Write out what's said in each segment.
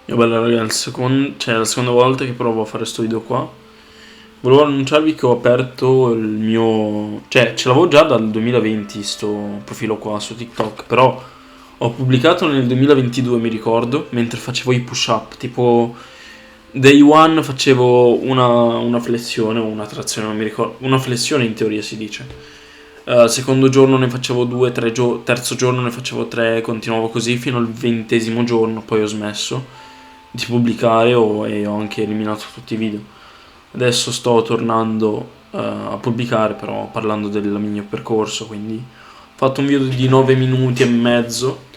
Io bella ragazzi, è la seconda volta che provo a fare questo video qua. Volevo annunciarvi che ho aperto il mio... ce l'avevo già dal 2020 sto profilo qua su TikTok, però ho pubblicato nel 2022 mi ricordo, mentre facevo i push up, tipo day one facevo una flessione o una trazione, non mi ricordo, una flessione in teoria si dice. Secondo giorno ne facevo due, terzo giorno ne facevo tre, continuavo così fino al 20° giorno, poi ho smesso di pubblicare e ho anche eliminato tutti i video. Adesso sto tornando a pubblicare, però parlando del mio percorso, quindi ho fatto un video di 9 minuti e mezzo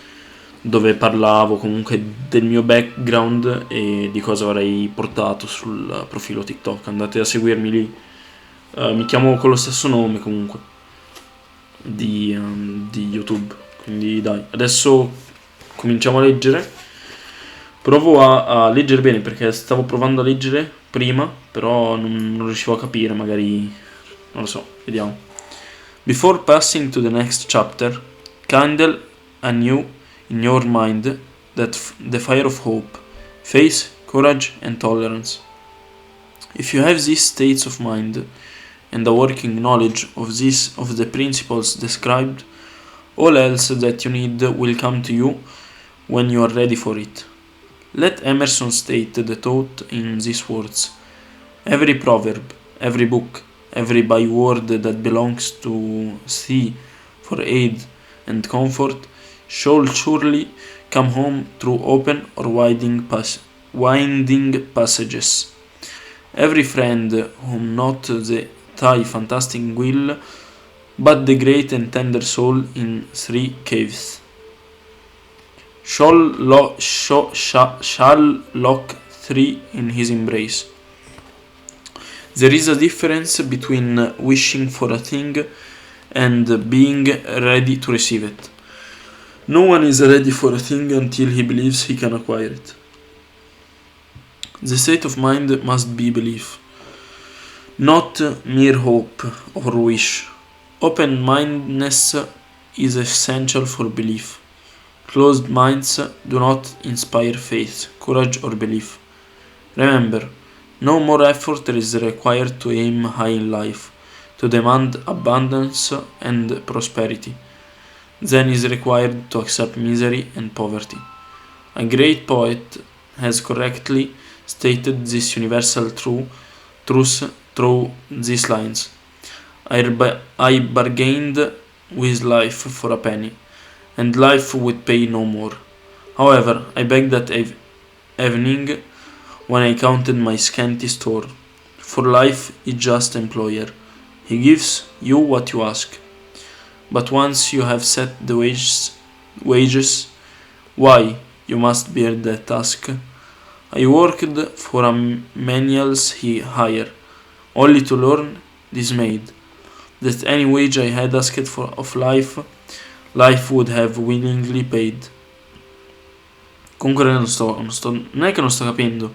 dove parlavo comunque del mio background e di cosa avrei portato sul profilo TikTok. Andate a seguirmi lì. Mi chiamo con lo stesso nome comunque di YouTube, quindi dai, adesso cominciamo a leggere. Provo a leggere bene perché stavo provando a leggere prima, però non riuscivo a capire, magari non lo so, vediamo. Before passing to the next chapter, kindle anew in your mind the fire of hope, faith, courage and tolerance. If you have these states of mind and a working knowledge of the principles described, all else that you need will come to you when you are ready for it. Let Emerson state the thought in these words: every proverb, every book, every byword that belongs to thee for aid and comfort shall surely come home through open or winding passages. Every friend whom not thy fantastic will, but the great and tender soul in three caves, shall lock three in his embrace. There is a difference between wishing for a thing and being ready to receive it. No one is ready for a thing until he believes he can acquire it. The state of mind must be belief, not mere hope or wish. Open-mindedness is essential for belief. Closed minds do not inspire faith, courage or belief. Remember, no more effort is required to aim high in life, to demand abundance and prosperity, than is required to accept misery and poverty. A great poet has correctly stated this universal truth through these lines: I bargained with life for a penny, and life would pay no more. However, I begged that evening when I counted my scanty store, for life is just employer. He gives you what you ask. But once you have set the wages, why, you must bear that task. I worked for a menial's hire, only to learn, dismayed, that any wage I had asked for of life would have willingly paid. Comunque non è che non sto capendo,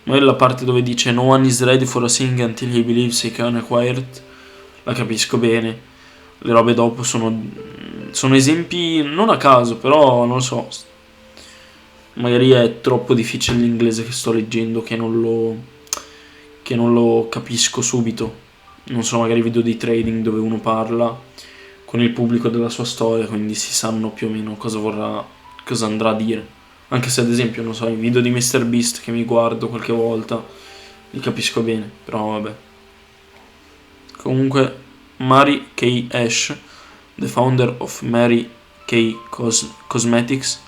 ma io la parte dove dice no one is ready for a thing until he believes he can acquire it, la capisco bene. Le robe dopo sono esempi non a caso, però non lo so, magari è troppo difficile l'inglese che sto leggendo che non lo capisco subito. Non sono magari video di trading dove uno parla con il pubblico della sua storia, quindi si sanno più o meno cosa andrà a dire. Anche se ad esempio, non so, i video di MrBeast che mi guardo qualche volta li capisco bene, però vabbè. Comunque, Mary Kay Ash, the founder of Mary Kay Cosmetics,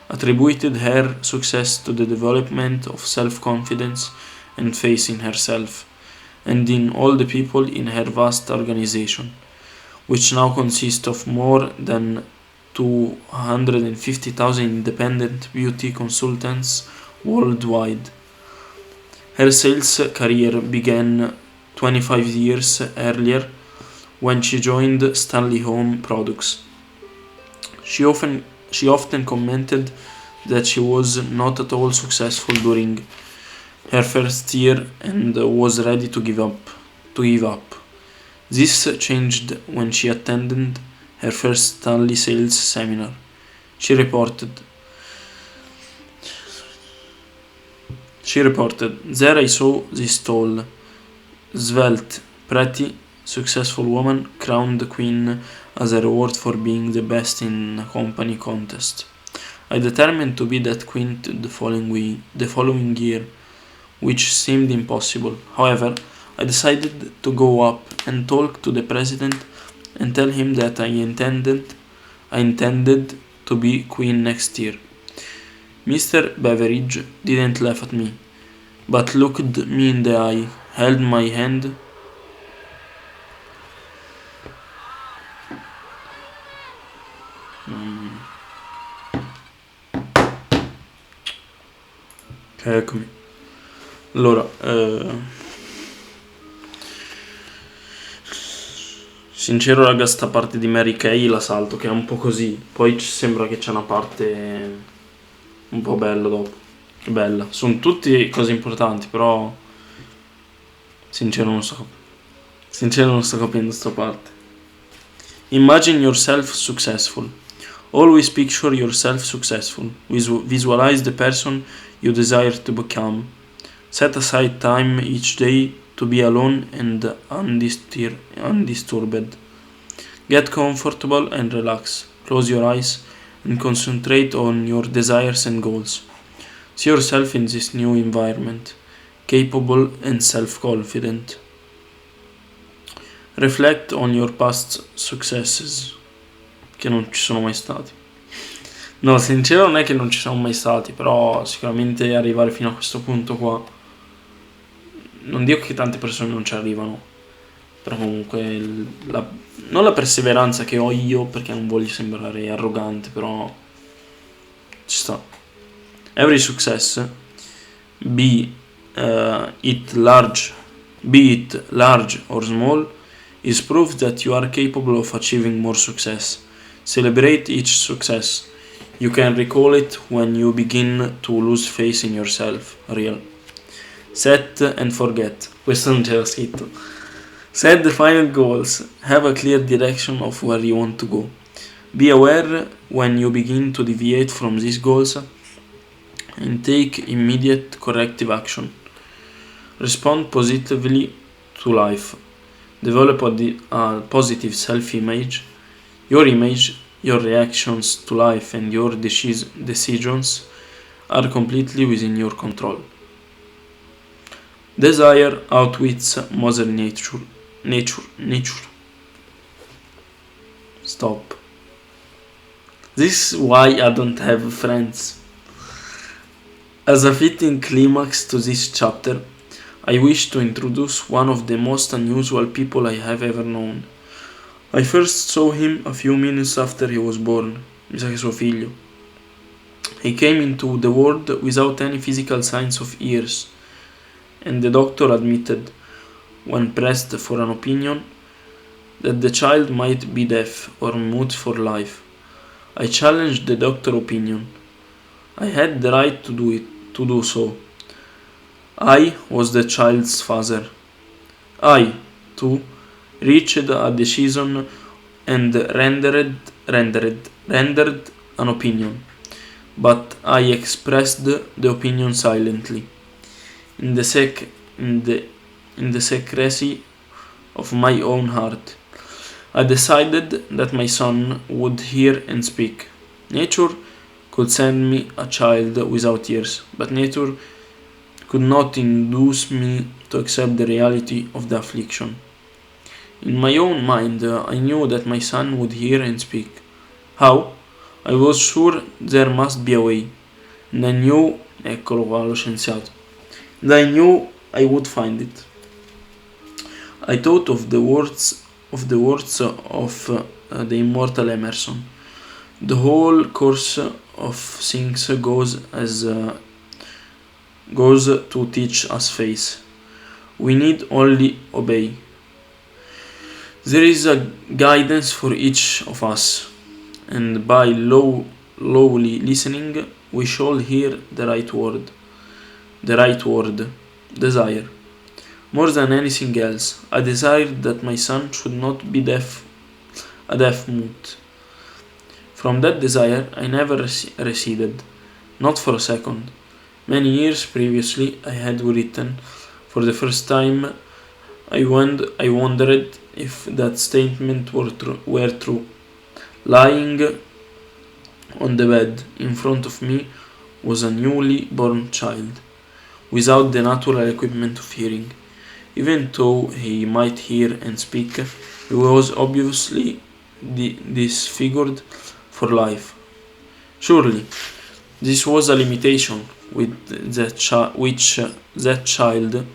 attributed her success to the development of self-confidence and faith in herself and in all the people in her vast organization, which now consists of more than 250,000 independent beauty consultants worldwide. Her sales career began 25 years earlier when she joined Stanley Home Products. She often commented that she was not at all successful during her first year and was ready to give up. This changed when she attended her first Stanley sales seminar. She reported, She reported, "There I saw this tall, svelte, pretty, successful woman crowned the queen as a reward for being the best in a company contest. I determined to be that queen the following year, which seemed impossible. However, I decided to go up and talk to the president and tell him that I intended to be queen next year. Mr. Beveridge didn't laugh at me, but looked me in the eye, held my hand, eccomi. Allora, sincero raga, sta parte di Mary Kay la salto, che è un po' così. Poi sembra che c'è una parte un po' bella dopo. Bella, sono tutte cose importanti, però sincero non sto capendo sta parte. Imagine yourself successful. Always picture yourself successful. Visualize the person you desire to become. Set aside time each day to be alone and undisturbed. Get comfortable and relax. Close your eyes and concentrate on your desires and goals. See yourself in this new environment, capable and self-confident. Reflect on your past successes, che non ci sono mai stati. No, sincero non è che non ci sono mai stati, però sicuramente arrivare fino a questo punto qua, non dico che tante persone non ci arrivano, però comunque non la perseveranza che ho io, perché non voglio sembrare arrogante, però ci sta. Every success, be it large or small, is proof that you are capable of achieving more success. Celebrate each success. You can recall it when you begin to lose faith in yourself. Real. Set and forget. Questo non c'era scritto. Set defined goals. Have a clear direction of where you want to go. Be aware when you begin to deviate from these goals and take immediate corrective action. Respond positively to life. Develop a positive self-image. Your image, your reactions to life and your decisions are completely within your control. Desire outwits Mother Nature. Stop. This is why I don't have friends. As a fitting climax to this chapter, I wish to introduce one of the most unusual people I have ever known. I first saw him a few minutes after he was born. Mi sa che suo figlio. He came into the world without any physical signs of ears, and the doctor admitted, when pressed for an opinion, that the child might be deaf or mute for life. I challenged the doctor's opinion. I had the right to do so. I was the child's father. I, too, reached a decision and rendered an opinion, but I expressed the opinion silently, in the secrecy of my own heart. I decided that my son would hear and speak. Nature could send me a child without ears, but nature could not induce me to accept the reality of the affliction. In my own mind, I knew that my son would hear and speak. How? I was sure there must be a way. And I knew, eccolo qua lo scienziato, and I knew I would find it. I thought of the words of the immortal Emerson. The whole course of things goes to teach us faith. We need only obey. There is a guidance for each of us, and by lowly listening, we shall hear the right word. Desire. More than anything else, I desired that my son should not be a deaf mute. From that desire, I never receded, not for a second. Many years previously, I had written, for the first time, I wondered if that statement were true. Lying on the bed in front of me was a newly born child, without the natural equipment of hearing. Even though he might hear and speak, he was obviously disfigured for life. Surely, this was a limitation which that child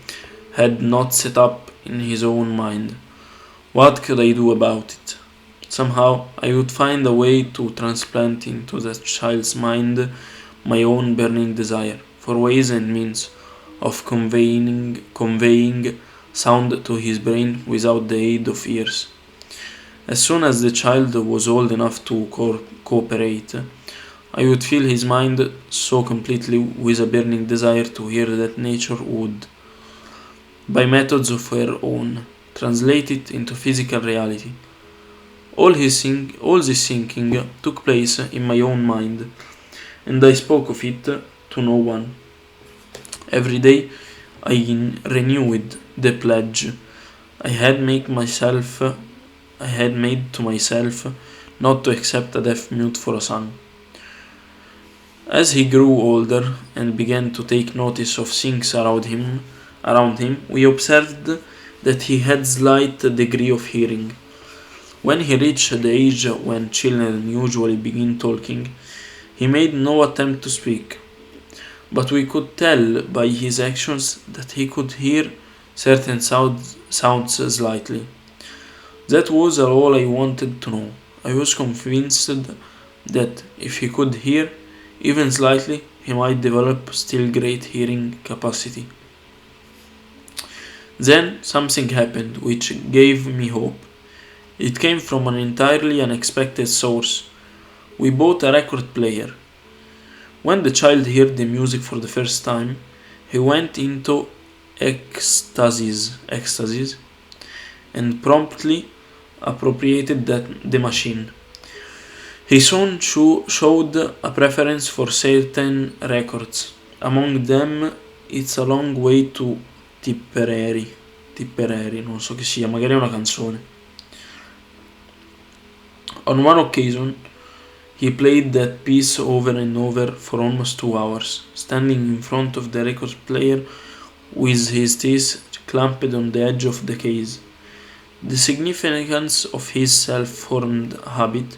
had not set up in his own mind. What could I do about it? Somehow, I would find a way to transplant into that child's mind my own burning desire for ways and means of conveying sound to his brain without the aid of ears. As soon as the child was old enough to cooperate, I would fill his mind so completely with a burning desire to hear that nature would, by methods of her own, translate it into physical reality. All this thinking took place in my own mind, and I spoke of it to no one. Every day I renewed the pledge I had made to myself not to accept a deaf mute for a son. As he grew older and began to take notice of things around him, we observed that he had slight degree of hearing. When he reached the age when children usually begin talking, he made no attempt to speak, but we could tell by his actions that he could hear certain sounds slightly. That was all I wanted to know. I was convinced that if he could hear, even slightly, he might develop still great hearing capacity. Then something happened which gave me hope. It came from an entirely unexpected source. We bought a record player. When the child heard the music for the first time, he went into ecstasies and promptly appropriated the machine. He soon showed a preference for certain records. Among them, It's a Long Way to Tipperary, non so che sia, magari è una canzone. On one occasion, he played that piece over and over for almost 2 hours, standing in front of the record player with his teeth clamped on the edge of the case. The significance of his self-formed habit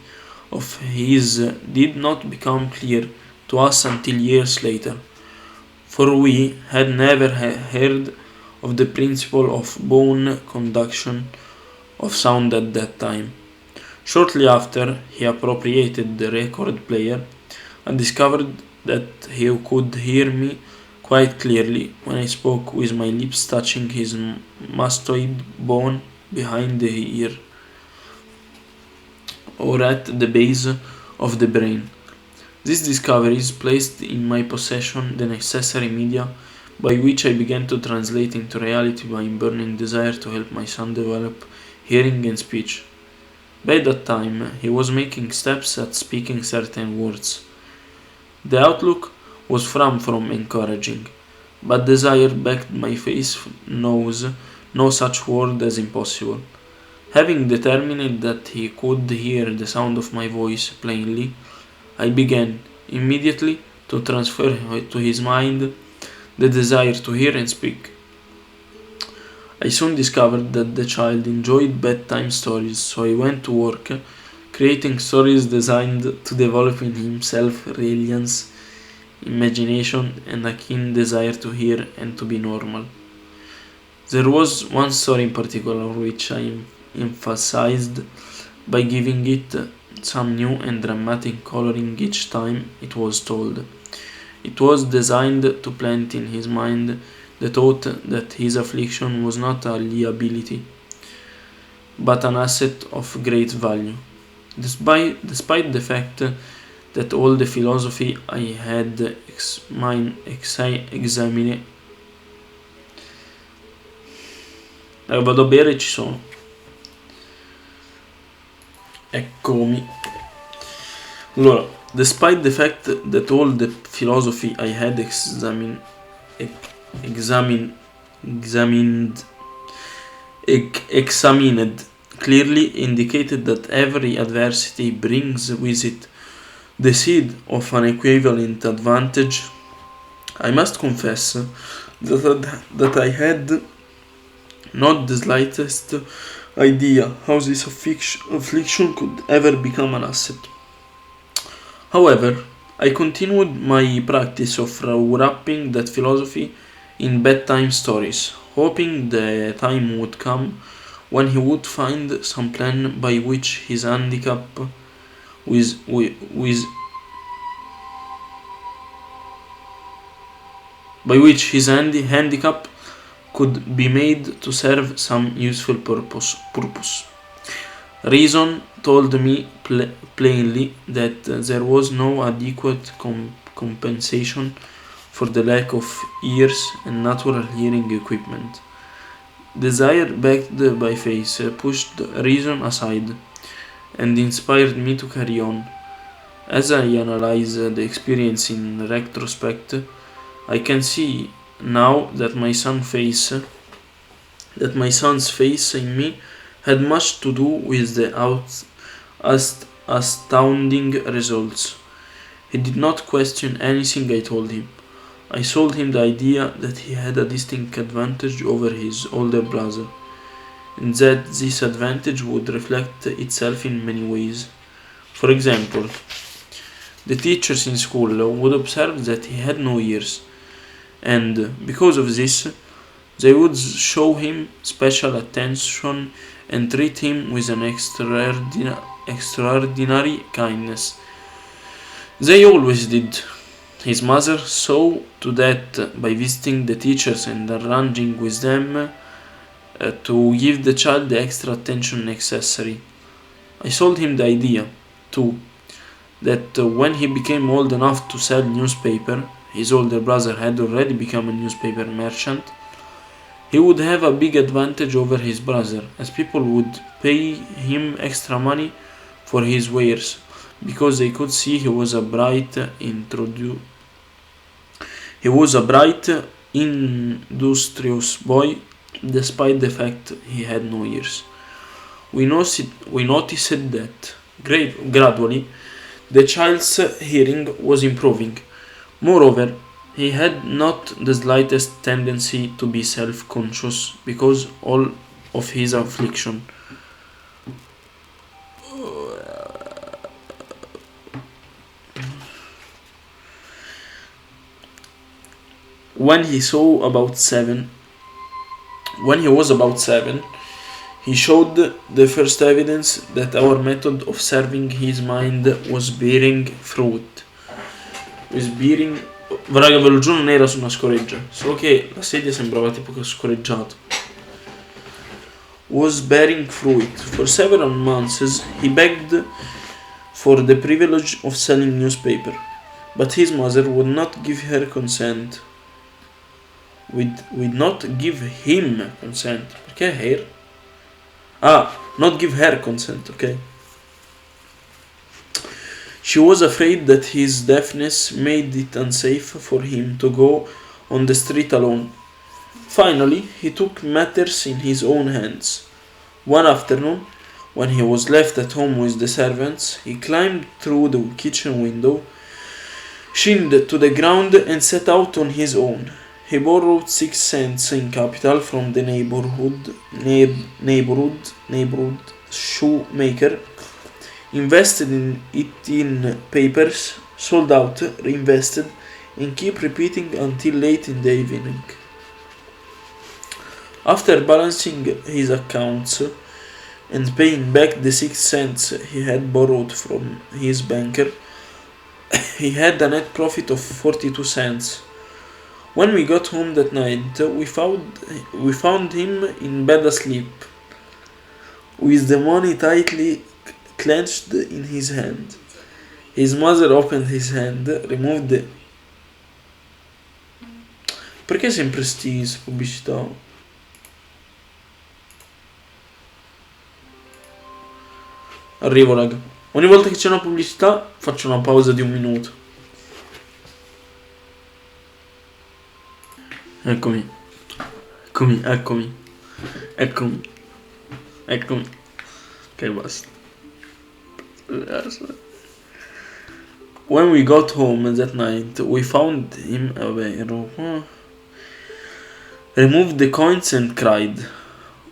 of his did not become clear to us until years later, for we had never heard of the principle of bone conduction of sound at that time. Shortly after he appropriated the record player, I discovered that he could hear me quite clearly when I spoke with my lips touching his mastoid bone behind the ear, or at the base of the brain. These discoveries placed in my possession the necessary media by which I began to translate into reality my burning desire to help my son develop hearing and speech. By that time, he was making steps at speaking certain words. The outlook was far from encouraging, but desire backed my face knows no such word as impossible. Having determined that he could hear the sound of my voice plainly, I began immediately to transfer to his mind the desire to hear and speak. I soon discovered that the child enjoyed bedtime stories, so I went to work creating stories designed to develop in himself resilience, imagination, and a keen desire to hear and to be normal. There was one story in particular which I emphasized by giving it some new and dramatic coloring each time it was told. It was designed to plant in his mind the thought that his affliction was not a liability, but an asset of great value. Despite the fact that all the philosophy I had examined. Vado a bere, ci sono. Eccomi. Allora, Despite the fact that all the philosophy I had examined clearly indicated that every adversity brings with it the seed of an equivalent advantage, I must confess that I had not the slightest idea how this affliction could ever become an asset. However, I continued my practice of wrapping that philosophy in bedtime stories, hoping the time would come when he would find some plan by which his handicap with by which his handicap could be made to serve some useful purpose. Reason told me plainly that there was no adequate compensation for the lack of ears and natural hearing equipment. Desire, backed by faith, pushed reason aside and inspired me to carry on. As I analyze the experience in retrospect, I can see now that my son's faith in me had much to do with the astounding results. He did not question anything I told him. I sold him the idea that he had a distinct advantage over his older brother, and that this advantage would reflect itself in many ways. For example, the teachers in school would observe that he had no ears, and because of this, they would show him special attention and treat him with an extraordinary kindness. They always did. His mother saw to that by visiting the teachers and arranging with them to give the child the extra attention necessary. I sold him the idea, too, that when he became old enough to sell newspaper, his older brother had already become a newspaper merchant, he would have a big advantage over his brother, as people would pay him extra money for his wares, because they could see he was a bright, industrious boy, despite the fact he had no ears. We noticed that gradually the child's hearing was improving. Moreover, he had not the slightest tendency to be self-conscious because all of his affliction. When he was about 7, he showed the first evidence that our method of serving his mind was bearing fruit. Raga, ve lo giuro, non era su una scoreggia, solo che la sedia sembrava tipo che scorreggiato. Was bearing fruit. For several months he begged for the privilege of selling newspaper, but his mother would not give her consent. Would not give him consent. Perché her? Not give her consent, okay. She was afraid that his deafness made it unsafe for him to go on the street alone. Finally, he took matters in his own hands. One afternoon, when he was left at home with the servants, he climbed through the kitchen window, shinned to the ground, and set out on his own. He borrowed 6 cents in capital from the neighborhood shoemaker, invested it in papers, sold out, reinvested, and keep repeating until late in the evening. After balancing his accounts and paying back the 6 cents he had borrowed from his banker, he had a net profit of 42 cents. When we got home that night, we found him in bed asleep, with the money tightly clenched in his hand. His mother opened his hand, removed the... Perché sempre sti pubblicità? Arrivo, raga. Ogni volta che c'è una pubblicità faccio una pausa di 1 minuto. Eccomi. Ok, basta. When we got home that night, we found him removed the coins and cried.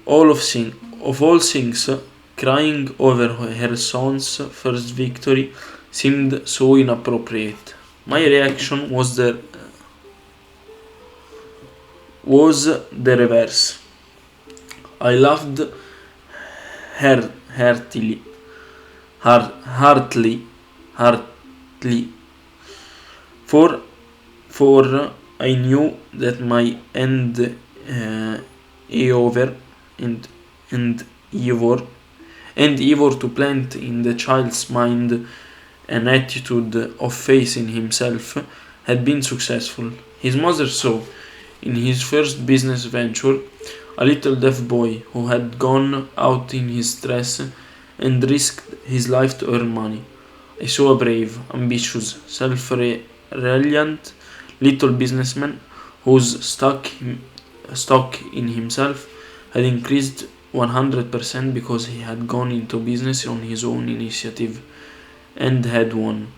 Of all things, crying over her son's first victory seemed so inappropriate. My reaction was the reverse. I laughed heartily, for I knew that my endeavor to plant in the child's mind an attitude of faith in himself had been successful. His mother saw, in his first business venture, a little deaf boy who had gone out in his dress and risked his life to earn money. I saw a brave, ambitious, self-reliant little businessman whose stock in himself had increased 100% because he had gone into business on his own initiative and had won.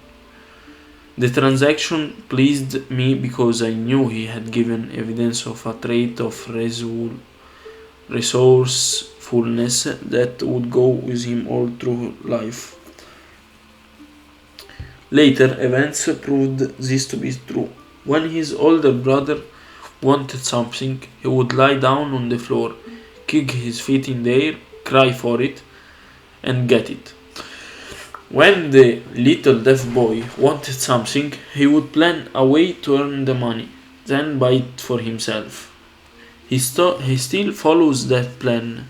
The transaction pleased me because I knew he had given evidence of a trait of resourcefulness that would go with him all through life. Later events proved this to be true. When his older brother wanted something, he would lie down on the floor, kick his feet in the air, cry for it, and get it. When the little deaf boy wanted something, he would plan a way to earn the money, then buy it for himself. He still follows that plan.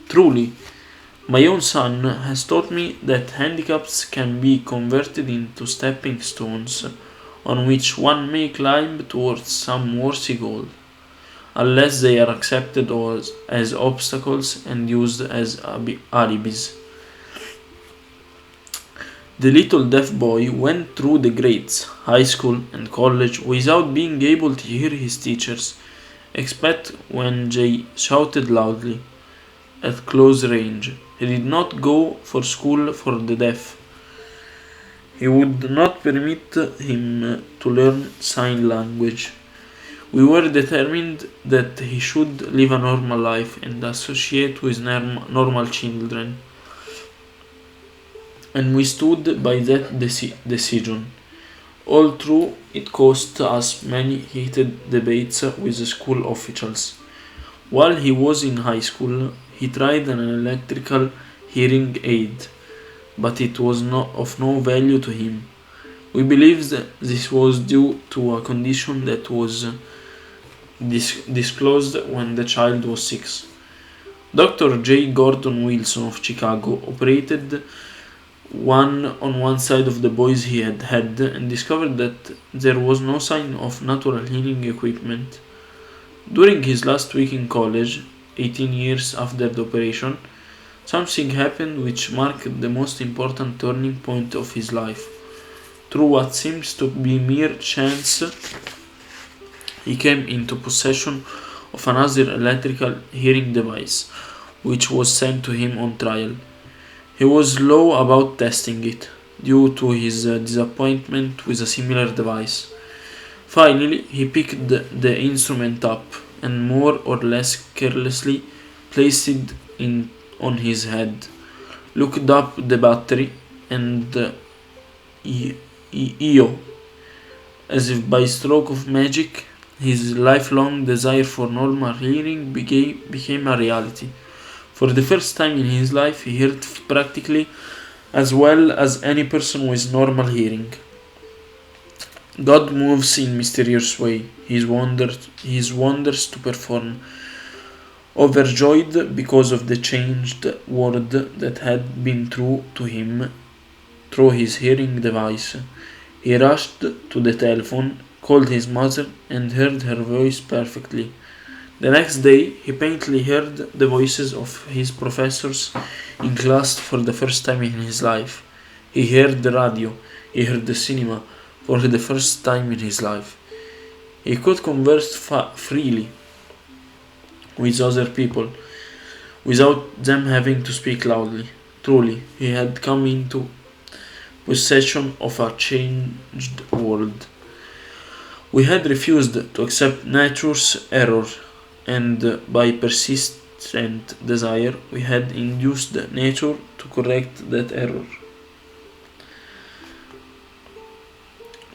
Truly, my own son has taught me that handicaps can be converted into stepping stones on which one may climb towards some worthy goal, unless they are accepted as obstacles and used as alibis. The little deaf boy went through the grades, high school and college without being able to hear his teachers, except when Jay shouted loudly at close range. He did not go for school for the deaf. He would not permit him to learn sign language. We were determined that he should live a normal life and associate with normal children. And we stood by that decision, although it cost us many heated debates with the school officials. While he was in high school, he tried an electrical hearing aid, but it was of no value to him. We believed this was due to a condition that was disclosed when the child was 6. Dr. J. Gordon Wilson of Chicago operated on one side of the boy's head and discovered that there was no sign of natural hearing equipment. During his last week in college, 18 years after the operation, something happened which marked the most important turning point of his life. Through what seems to be mere chance, he came into possession of another electrical hearing device, which was sent to him on trial. He was slow about testing it, due to his disappointment with a similar device. Finally, he picked the instrument up and more or less carelessly placed it on his head, looked up the battery, and as if by stroke of magic, his lifelong desire for normal hearing became a reality. For the first time in his life, he heard practically as well as any person with normal hearing. God moves in mysterious way, his wonders to perform. Overjoyed because of the changed world that had been true to him through his hearing device, he rushed to the telephone, called his mother, and heard her voice perfectly. The next day, he faintly heard the voices of his professors in class for the first time in his life. He heard the radio, he heard the cinema for the first time in his life. He could converse freely with other people without them having to speak loudly. Truly, he had come into possession of a changed world. We had refused to accept nature's error, and by persistent desire, we had induced nature to correct that error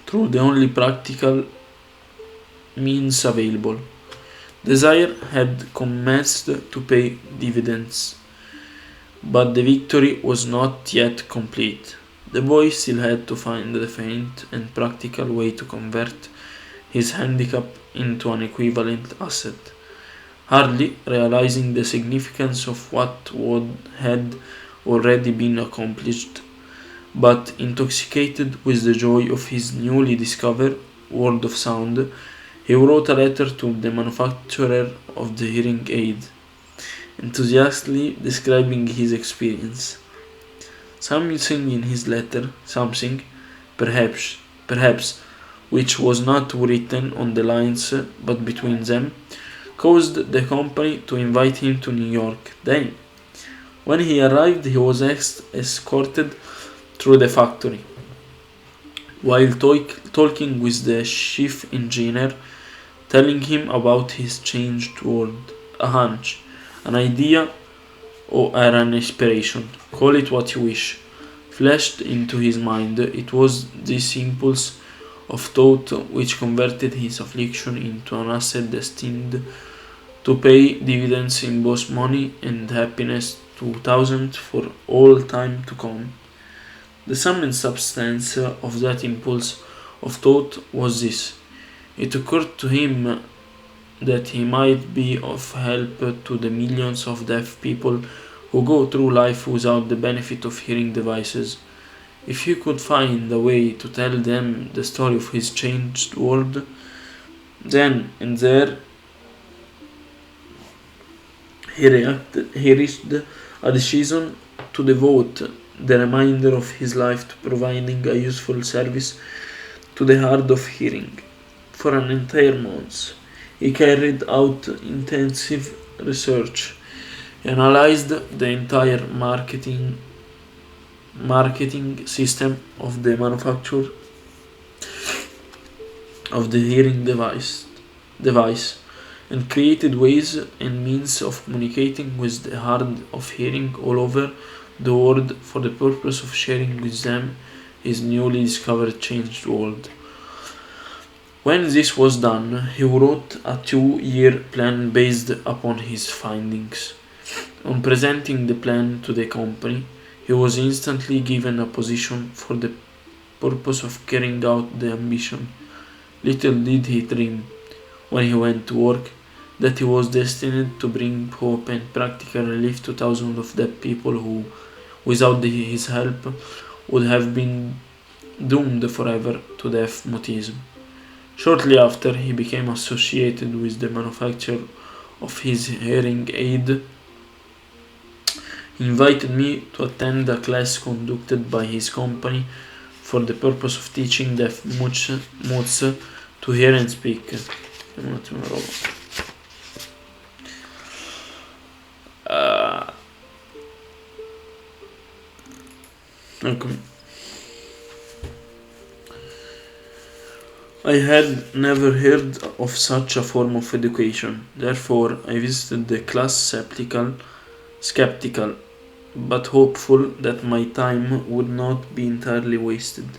through the only practical means available. Desire had commenced to pay dividends, but the victory was not yet complete. The boy still had to find the faint and practical way to convert his handicap into an equivalent asset, hardly realizing the significance of what had already been accomplished, but intoxicated with the joy of his newly discovered world of sound. He wrote a letter to the manufacturer of the hearing aid, enthusiastically describing his experience. Something in his letter, perhaps, which was not written on the lines but between them, caused the company to invite him to New York. Then, when he arrived, he was escorted through the factory. While talking with the chief engineer, telling him about his changed world, a hunch, an idea, or an inspiration, call it what you wish, flashed into his mind. It was this impulse of thought which converted his affliction into an asset destined to pay dividends in both money and happiness to thousands for all time to come. The sum and substance of that impulse of thought was this. It occurred to him that he might be of help to the millions of deaf people who go through life without the benefit of hearing devices. If he could find a way to tell them the story of his changed world, then and there he reached a decision to devote the remainder of his life to providing a useful service to the hard of hearing. For an entire month, he carried out intensive research. He analyzed the entire marketing system of the manufacture of the hearing device and created ways and means of communicating with the hard of hearing all over the world for the purpose of sharing with them his newly discovered changed world. When this was done, he wrote a 2-year plan based upon his findings. On presenting the plan to the company, he was instantly given a position for the purpose of carrying out the ambition. Little did he dream, when he went to work, that he was destined to bring hope and practical relief to thousands of deaf people who, without his help, would have been doomed forever to deaf mutism. Shortly after, he became associated with the manufacturer of his hearing aid. He invited me to attend a class conducted by his company for the purpose of teaching deaf mutes to hear and speak. Un attimo una roba. Eccomi. I had never heard of such a form of education. Therefore, I visited the class skeptical, but hopeful that my time would not be entirely wasted.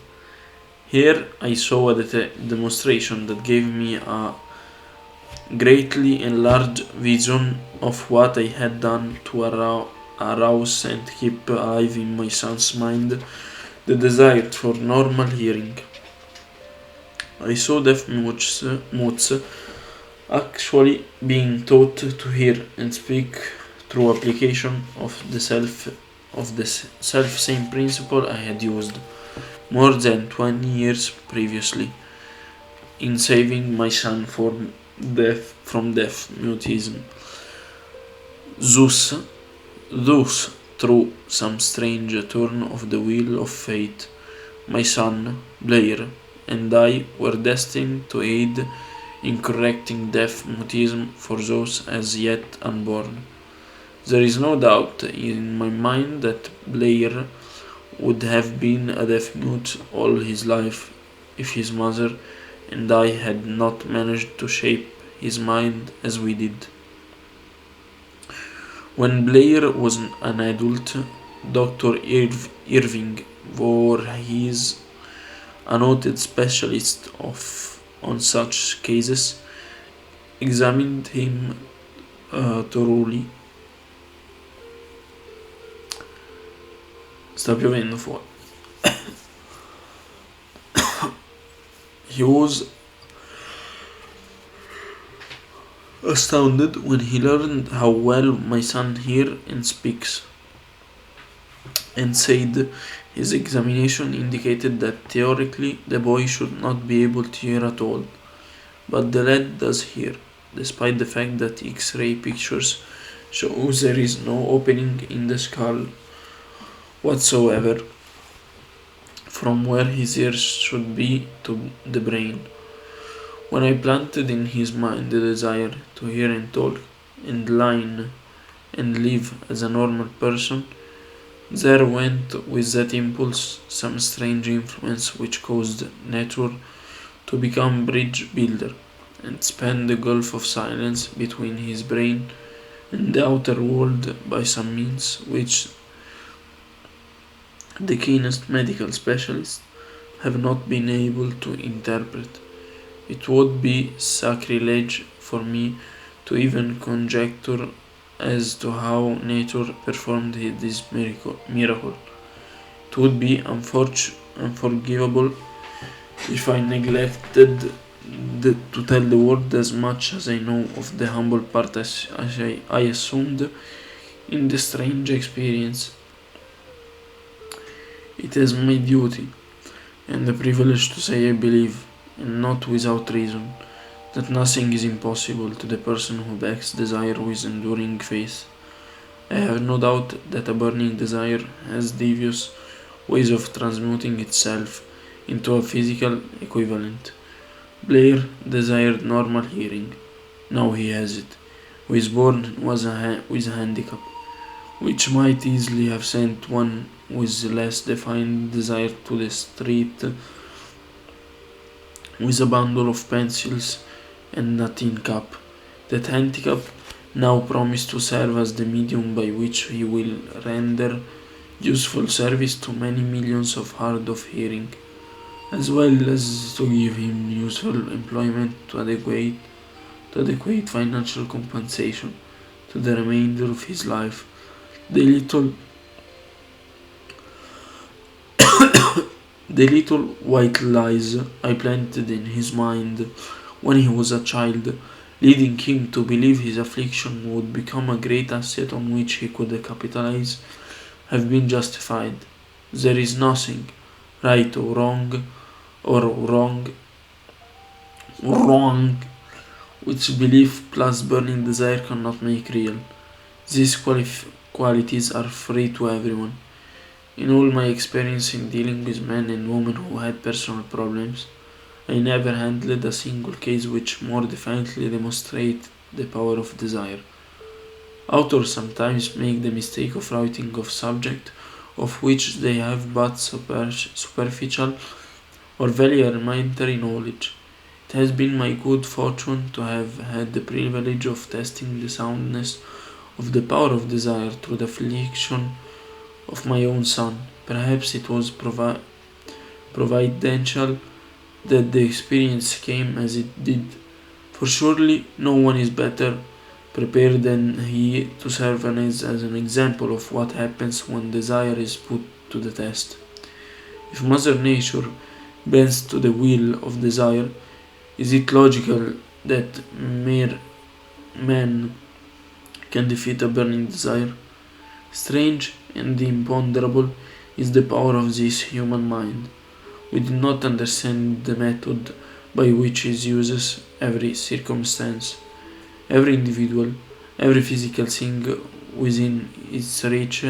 Here I saw a demonstration that gave me a greatly enlarged vision of what I had done to arouse and keep alive in my son's mind the desire for normal hearing. I saw deaf mutes actually being taught to hear and speak through application of the self-same principle I had used more than 20 years previously in saving my son from deaf mutism. Thus, through some strange turn of the wheel of fate, my son, Blair, and I were destined to aid in correcting deaf mutism for those as yet unborn. There is no doubt in my mind that Blair would have been a deaf mute all his life if his mother and I had not managed to shape his mind as we did. When Blair was an adult, Dr. Irving, for he is a noted specialist on such cases, examined him thoroughly. Sta piovendo fuori. He was astounded when he learned how well my son hears and speaks, and said his examination indicated that theoretically the boy should not be able to hear at all, but the lad does hear, despite the fact that X-ray pictures show there is no opening in the skull whatsoever from where his ears should be to the brain. When I planted in his mind the desire to hear and talk and line and live as a normal person, there went with that impulse some strange influence which caused nature to become bridge builder and span the gulf of silence between his brain and the outer world by some means which the keenest medical specialists have not been able to interpret. It would be sacrilege for me to even conjecture as to how nature performed this miracle. It would be unforgivable if I neglected to tell the world as much as I know of the humble part as I assumed in the strange experience. It is my duty and a privilege to say I believe, and not without reason, that nothing is impossible to the person who backs desire with enduring faith. I have no doubt that a burning desire has devious ways of transmuting itself into a physical equivalent. Blair desired normal hearing. Now he has it. He was born with a handicap, which might easily have sent one with less defined desire to the street with a bundle of pencils and a tin cup. That handicap now promised to serve as the medium by which he will render useful service to many millions of hard of hearing, as well as to give him useful employment to adequate financial compensation to the remainder of his life. The little white lies I planted in his mind when he was a child, leading him to believe his affliction would become a great asset on which he could capitalize, have been justified. There is nothing right or wrong which belief plus burning desire cannot make real. These qualities are free to everyone. In all my experience in dealing with men and women who had personal problems, I never handled a single case which more definitely demonstrated the power of desire. Authors sometimes make the mistake of writing of subject of which they have but superficial or very elementary knowledge. It has been my good fortune to have had the privilege of testing the soundness of the power of desire through the affliction of my own son. Perhaps it was providential that the experience came as it did, for surely no one is better prepared than he to serve as an example of what happens when desire is put to the test. If Mother Nature bends to the wheel of desire, is it logical that mere man can defeat a burning desire? Strange and imponderable is the power of this human mind. We do not understand the method by which it uses every circumstance, every individual, every physical thing within its reach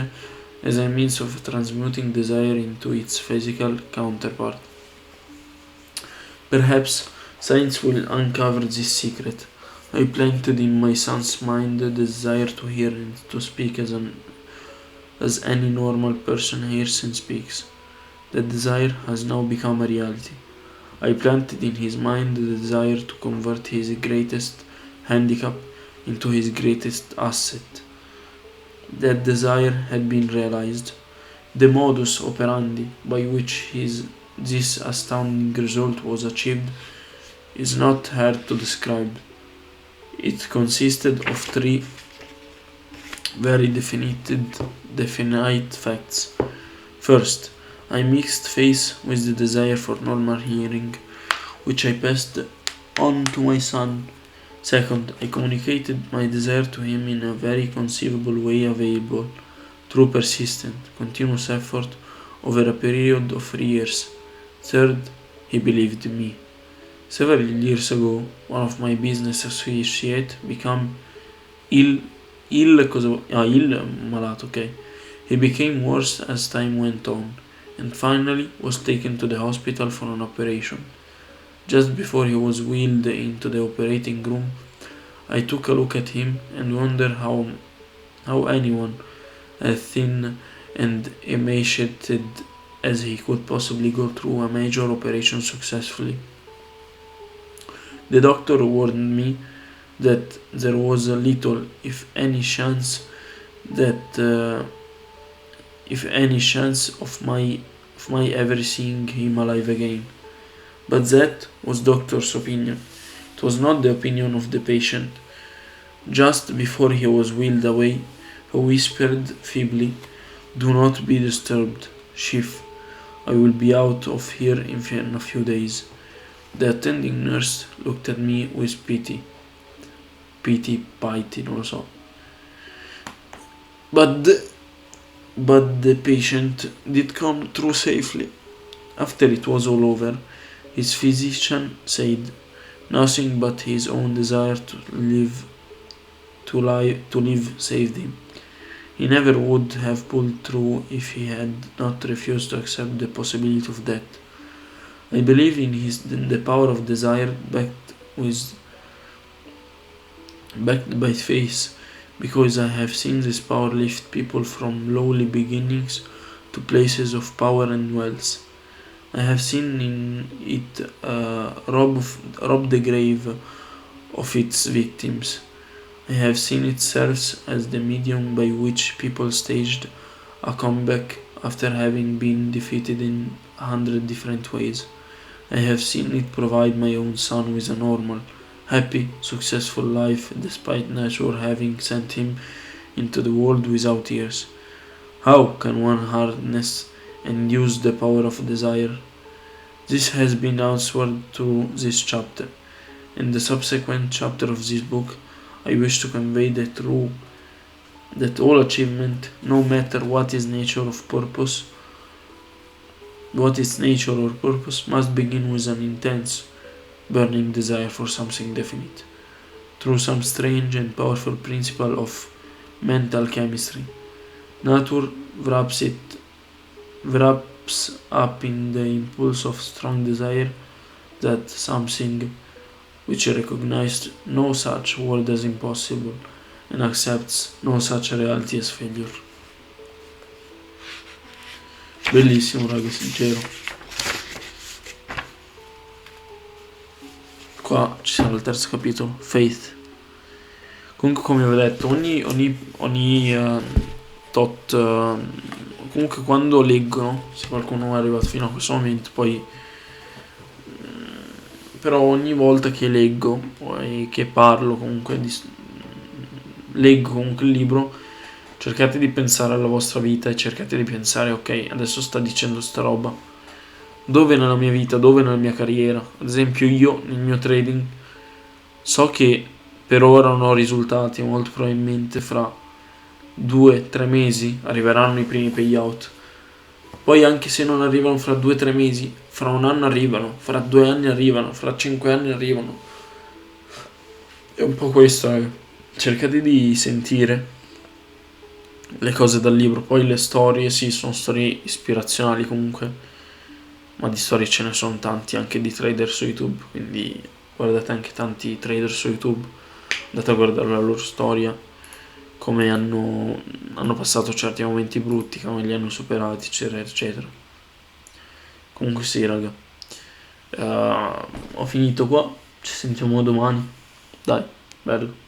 as a means of transmuting desire into its physical counterpart. Perhaps science will uncover this secret. I planted in my son's mind the desire to hear and to speak as any normal person hears and speaks. That desire has now become a reality. I planted in his mind the desire to convert his greatest handicap into his greatest asset. That desire had been realized. The modus operandi by which this astounding result was achieved is not hard to describe. It consisted of three very definite facts. First, I mixed faith with the desire for normal hearing, which I passed on to my son. Second, I communicated my desire to him in a very conceivable way available through persistent, continuous effort over a period of 3 years. Third, he believed me. Several years ago, one of my business associates became ill malato, okay. He became worse as time went on, and finally was taken to the hospital for an operation. Just before he was wheeled into the operating room, I took a look at him and wondered how anyone as thin and emaciated as he could possibly go through a major operation successfully. The doctor warned me that there was a little, if any chance of my ever seeing him alive again. But that was doctor's opinion. It was not the opinion of the patient. Just before he was wheeled away, he whispered feebly, "Do not be disturbed, Chief. I will be out of here in a few days." The attending nurse looked at me with pity, non lo so. But the patient did come through safely. After it was all over, his physician said nothing but his own desire to live saved him. He never would have pulled through if he had not refused to accept the possibility of death. I believe in the power of desire backed by faith, because I have seen this power lift people from lowly beginnings to places of power and wealth. I have seen it rob the grave of its victims. I have seen it serve as the medium by which people staged a comeback after having been defeated in 100 different ways. I have seen it provide my own son with a normal, happy, successful life despite nature having sent him into the world without ears. How can one harness and use the power of desire? This has been answered through this chapter. In the subsequent chapter of this book, I wish to convey that all achievement, no matter what its nature or purpose, must begin with an intense, burning desire for something definite, through some strange and powerful principle of mental chemistry. Nature wraps up in the impulse of strong desire that something which recognized no such world as impossible and accepts no such reality as failure. Bellissimo, raga, sincero. Qua ci sarà il terzo capitolo, Faith. Comunque, come vi ho detto, comunque quando leggo, se qualcuno è arrivato fino a questo momento, poi però ogni volta che leggo e che parlo comunque leggo comunque il libro, cercate di pensare alla vostra vita e cercate di pensare, ok, adesso sta dicendo sta roba, dove nella mia vita, dove nella mia carriera. Ad esempio, io nel mio trading so che per ora non ho risultati, molto probabilmente fra 2-3 mesi arriveranno i primi payout. Poi anche se non arrivano fra 2-3 mesi, fra un anno arrivano, fra 2 anni arrivano, fra 5 anni arrivano. È un po' questo, cercate di sentire le cose dal libro. Poi le storie, sì, sono storie ispirazionali comunque, ma di storie ce ne sono tanti, anche di trader su YouTube, quindi guardate anche tanti trader su YouTube, andate a guardare la loro storia, come hanno passato certi momenti brutti, come li hanno superati, eccetera, eccetera. Comunque sì, raga, ho finito qua, ci sentiamo domani, dai, bello.